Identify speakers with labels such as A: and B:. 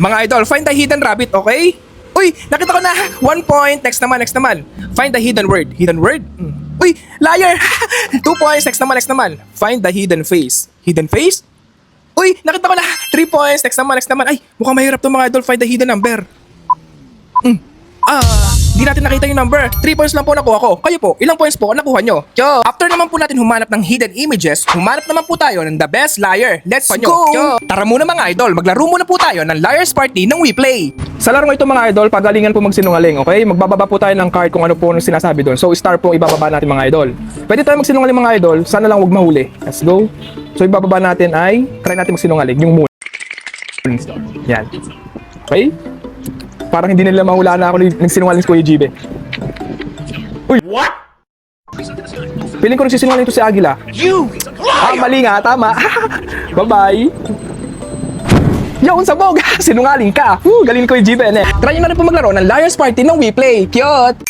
A: Mga idol, find the hidden rabbit, okay? Uy, nakita ko na. 1 point. Next naman. Find the hidden word. Hidden word? Uy, liar. 2 points. Next naman. Find the hidden face. Hidden face? Uy, nakita ko na. 3 points. Next naman. Ay, mukhang mahirap to mga idol. Find the hidden number. Di natin nakita yung number. 3 points lang po nakuha ko. Kayo po, ilang points po nakuha nyo? Yo! After naman po natin humanap ng hidden images, humanap naman po tayo ng the best liar. Let's go! Yo! Tara muna mga idol, maglaro muna po tayo ng Liar's Party ng WePlay.
B: Sa larong ito mga idol, pagalingan po magsinungaling, okay? Magbababa po tayo ng card kung ano po yung sinasabi doon. So star po ibababa natin mga idol. Pwede tayo magsinungaling mga idol, sana lang huwag mahuli. Let's go. So ibababa natin ay, try natin magsinungaling, yung moon. Yan. Okay? Parang hindi nila mahulaan na ako nagsinungaling si Kuya Jibe. Uy! What? Piling ko nagsisinungaling to si Agila.
A: You!
B: Mali nga, tama. Bye-bye. Yo, sabog! Sinungaling ka! Galing ko yung Jibe, eh.
A: Try nyo na rin po maglaro ng Liar's Party ng WePlay. Cute!